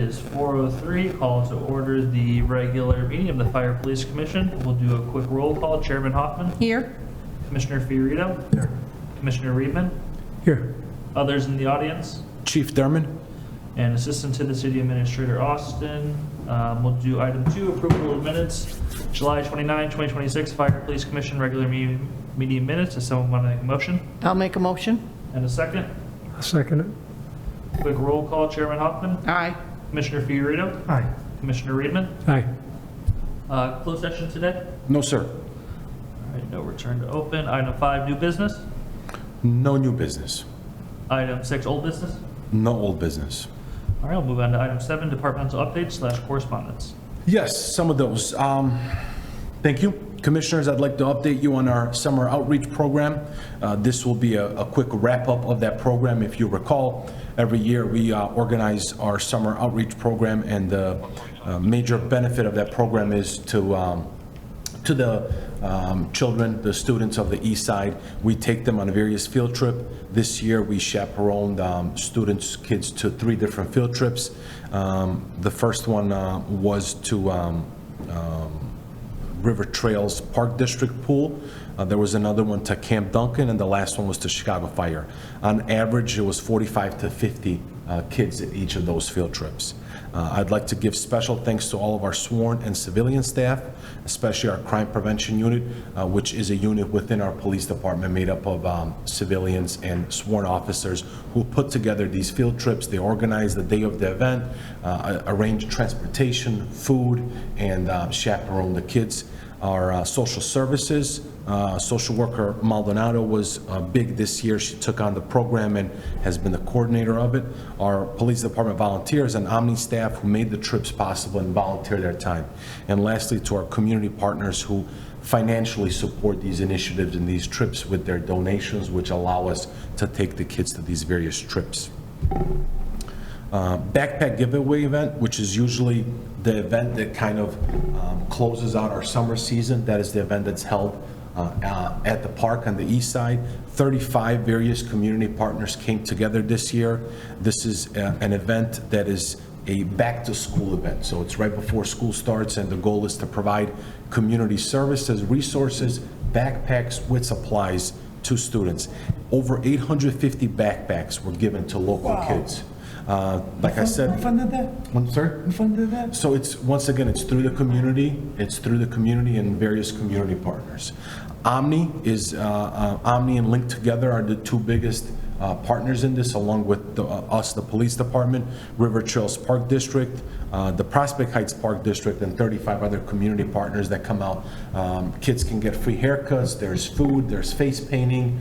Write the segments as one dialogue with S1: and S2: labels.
S1: is 4:03. Call to order the regular meeting of the Fire Police Commission. We'll do a quick roll call. Chairman Hoffman.
S2: Here.
S1: Commissioner Fiorito. Here. Commissioner Reedman.
S3: Here.
S1: Others in the audience.
S3: Chief Thurman.
S1: And Assistant to the City Administrator Austin. We'll do item 2, approval of minutes. July 29, 2026, Fire Police Commission regular meeting minutes. Does someone want to make a motion?
S2: I'll make a motion.
S1: And a second?
S3: I'll second it.
S1: Quick roll call. Chairman Hoffman.
S2: Aye.
S1: Commissioner Fiorito.
S3: Aye.
S1: Commissioner Reedman.
S3: Aye.
S1: Closed session today?
S4: No, sir.
S1: All right, no return to open. Item 5, new business.
S4: No new business.
S1: Item 6, old business.
S4: No old business.
S1: All right, we'll move on to item 7, departmental updates / correspondence.
S4: Yes, some of those. Thank you. Commissioners, I'd like to update you on our summer outreach program. This will be a quick wrap-up of that program. If you recall, every year we organize our summer outreach program, and the major benefit of that program is to the children, the students of the East Side. We take them on a various field trip. This year, we chaperoned kids to 3 different field trips. The first one was to River Trails Park District Pool. There was another one to Camp Duncan, and the last one was to Chicago Fire. On average, it was 45 to 50 kids at each of those field trips. I'd like to give special thanks to all of our sworn and civilian staff, especially our crime prevention unit, which is a unit within our police department made up of civilians and sworn officers who put together these field trips. They organize the day of the event, arrange transportation, food, and chaperone the kids. Our social services, social worker Maldonado was big this year. She took on the program and has been the coordinator of it. Our police department volunteers and Omni staff who made the trips possible and volunteer their time. And lastly, to our community partners who financially support these initiatives and these trips with their donations, which allow us to take the kids to these various trips. Backpack giveaway event, which is usually the event that kind of closes out our summer season. That is the event that's held at the park on the east side. 35 various community partners came together this year. This is an event that is a back-to-school event. So it's right before school starts, and the goal is to provide community services, resources, backpacks with supplies to students. Over 850 backpacks were given to local kids. Like I said,
S3: Who funded that?
S4: Sir?
S3: Who funded that?
S4: So it's, once again, it's through the community. It's through the community and various community partners. Omni and Link Together are the 2 biggest partners in this, along with us, the police department, River Trails Park District, the Prospect Heights Park District, and 35 other community partners that come out. Kids can get free haircuts, there's food, there's face painting,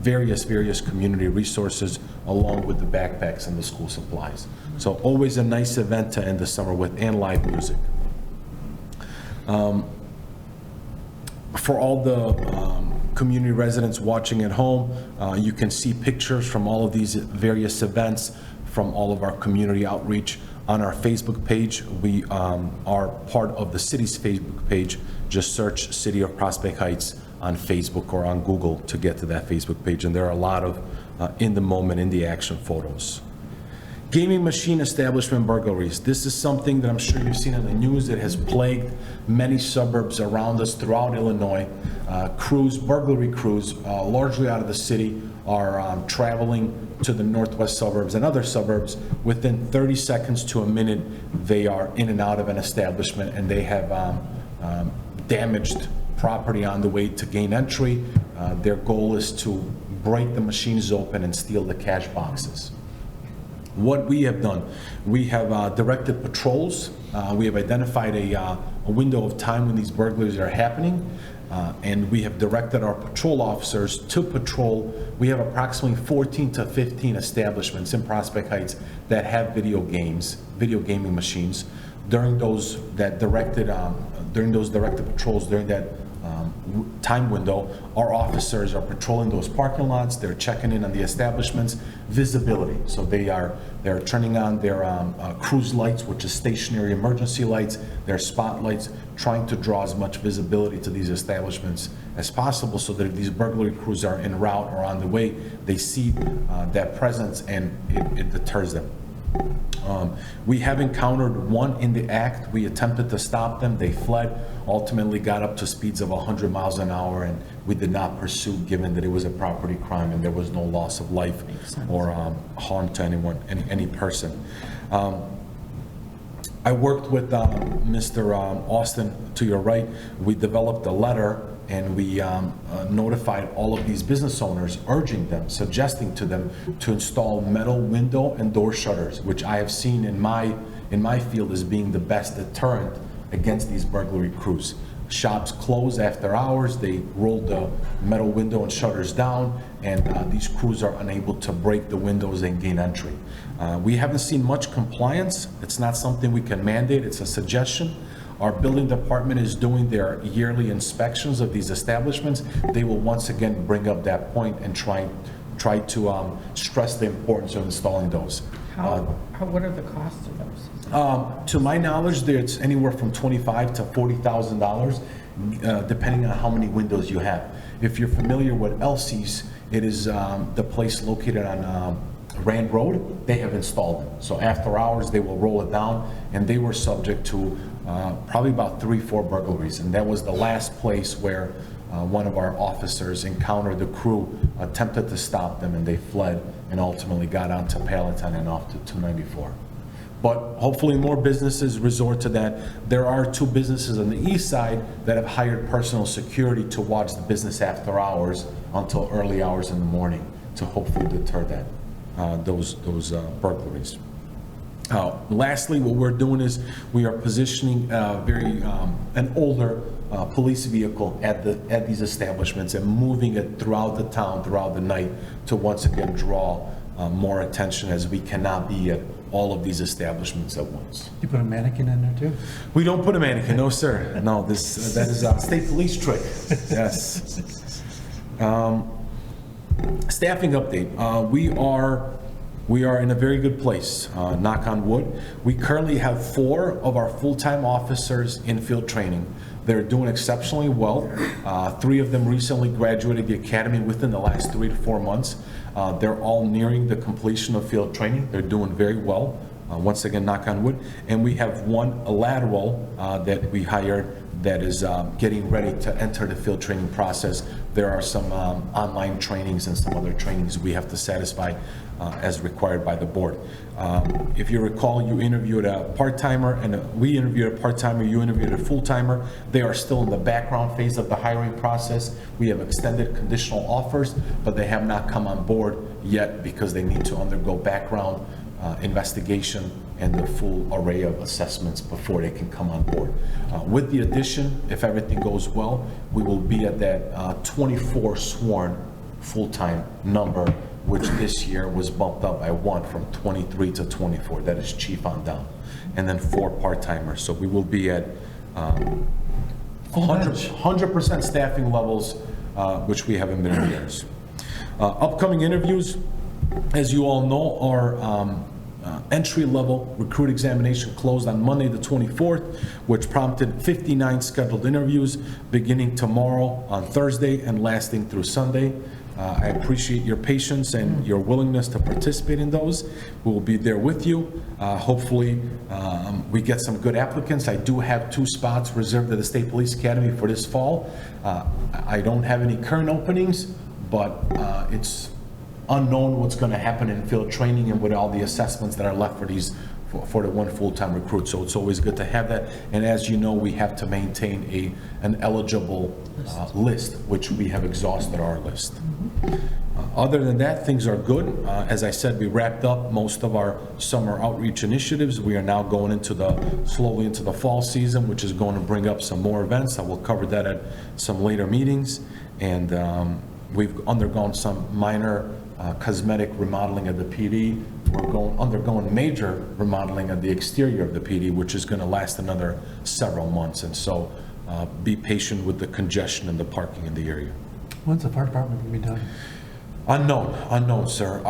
S4: various community resources, along with the backpacks and the school supplies. So always a nice event to end the summer with, and live music. For all the community residents watching at home, you can see pictures from all of these various events from all of our community outreach on our Facebook page. We are part of the city's Facebook page. Just search City of Prospect Heights on Facebook or on Google to get to that Facebook page, and there are a lot of in the moment, in the action photos. Gaming machine establishment burglaries. This is something that I'm sure you've seen in the news that has plagued many suburbs around us throughout Illinois. Burglary crews, largely out of the city, are traveling to the northwest suburbs and other suburbs. Within 30 seconds to a minute, they are in and out of an establishment, and they have damaged property on the way to gain entry. Their goal is to break the machines open and steal the cash boxes. What we have done, we have directed patrols. We have identified a window of time when these burglaries are happening, and we have directed our patrol officers to patrol. We have approximately 14 to 15 establishments in Prospect Heights that have video gaming machines. During those directed patrols, during that time window, our officers are patrolling those parking lots. They're checking in on the establishments. Visibility, so they're turning on their cruise lights, which is stationary emergency lights, their spotlights, trying to draw as much visibility to these establishments as possible, so that if these burglary crews are en route or on the way, they see that presence and it deters them. We have encountered one in the act. We attempted to stop them. They fled, ultimately got up to speeds of 100 miles an hour, and we did not pursue, given that it was a property crime and there was no loss of life or harm to anyone, any person. I worked with Mr. Austin to your right. We developed a letter and we notified all of these business owners, urging them, suggesting to them to install metal window and door shutters, which I have seen in my field as being the best deterrent against these burglary crews. Shops close after hours, they roll the metal window and shutters down, and these crews are unable to break the windows and gain entry. We haven't seen much compliance. It's not something we can mandate, it's a suggestion. Our building department is doing their yearly inspections of these establishments. They will once again bring up that point and try to stress the importance of installing those.
S2: What are the costs of those?
S4: To my knowledge, it's anywhere from $25,000 to $40,000, depending on how many windows you have. If you're familiar with Elsie's, it is the place located on Rand Road. They have installed them. So after hours, they will roll it down, and they were subject to probably about 3-4 burglaries. And that was the last place where one of our officers encountered the crew, attempted to stop them, and they fled and ultimately got onto Palatine and off to 294. But hopefully more businesses resort to that. There are 2 businesses on the east side that have hired personal security to watch the business after hours until early hours in the morning to hopefully deter that, those burglaries. Lastly, what we're doing is we are positioning an older police vehicle at these establishments and moving it throughout the town, throughout the night, to once again draw more attention, as we cannot be at all of these establishments at once.
S3: You put a mannequin in there too?
S4: We don't put a mannequin, no sir. No, that is a state police trick. Yes. Staffing update. We are in a very good place, knock on wood. We currently have 4 of our full-time officers in field training. They're doing exceptionally well. 3 of them recently graduated the academy within the last 3 to 4 months. They're all nearing the completion of field training. They're doing very well. Once again, knock on wood. And we have one lateral that we hired that is getting ready to enter the field training process. There are some online trainings and some other trainings we have to satisfy as required by the board. If you recall, you interviewed a part-timer, and we interviewed a part-timer, you interviewed a full-timer. They are still in the background phase of the hiring process. We have extended conditional offers, but they have not come on board yet because they need to undergo background investigation and the full array of assessments before they can come on board. With the addition, if everything goes well, we will be at that 24 sworn full-time number, which this year was bumped up by 1 from 23 to 24. That is chief on down. And then 4 part-timers. So we will be at 100% staffing levels, which we haven't been in years. Upcoming interviews, as you all know, are entry-level recruit examination closed on Monday the 24th, which prompted 59 scheduled interviews beginning tomorrow on Thursday and lasting through Sunday. I appreciate your patience and your willingness to participate in those. We will be there with you. Hopefully, we get some good applicants. I do have 2 spots reserved at the State Police Academy for this fall. I don't have any current openings, but it's unknown what's going to happen in field training and with all the assessments that are left for the one full-time recruit. So it's always good to have that. And as you know, we have to maintain an eligible list, which we have exhausted our list. Other than that, things are good. As I said, we wrapped up most of our summer outreach initiatives. We are now going slowly into the fall season, which is going to bring up some more events. I will cover that at some later meetings. And we've undergone some minor cosmetic remodeling of the PD. We're undergoing major remodeling of the exterior of the PD, which is going to last another several months. And so be patient with the congestion and the parking in the area.
S3: When's the fire department going to be done?
S4: Unknown, sir.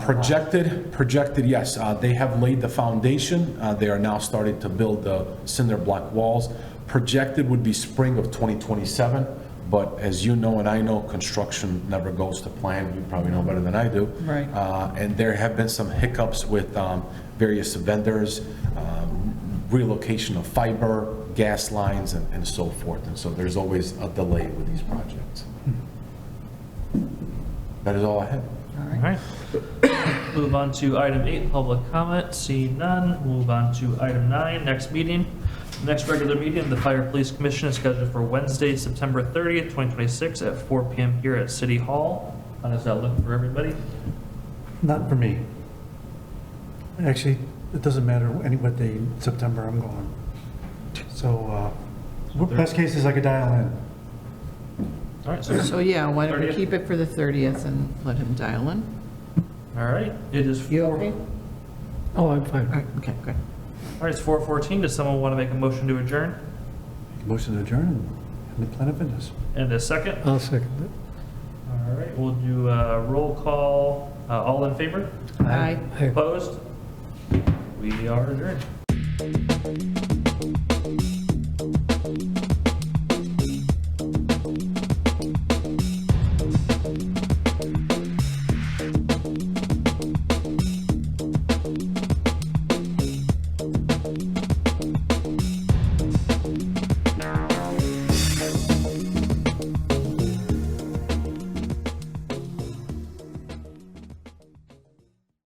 S4: Projected, yes. They have laid the foundation. They are now starting to build the cinder block walls. Projected would be spring of 2027. but as you know and I know, construction never goes to plan. You probably know better than I do.
S2: Right.
S4: And there have been some hiccups with various vendors, relocation of fiber, gas lines, and so forth. And so there's always a delay with these projects. That is all I have.
S2: All
S1: All
S2: right.
S1: right. Move on to item 8, public comment. Seeing none, move on to item 9, next meeting. The next regular meeting of the Fire Police Commission is scheduled for Wednesday, September 30th, 2026 at 4 PM here at City Hall. How does that look for everybody?
S3: Not for me. Actually, it doesn't matter what day in September I'm going. So, best case is I could dial in.
S1: All right, so,
S2: So, yeah, why don't we
S1: 30th?
S2: keep it for the 30th and let him dial in?
S1: all right, it is
S2: You
S1: 4.
S2: okay?
S3: Oh, I'm fine.
S2: All right, okay, good.
S1: All right, it's 4:14. Does someone want to make a motion to adjourn?
S3: Motion to adjourn and the Planet Fitness.
S1: And a second?
S3: I'll second it.
S1: All right, we'll do a roll call. All in favor?
S2: Aye.
S1: Opposed? We are adjourned.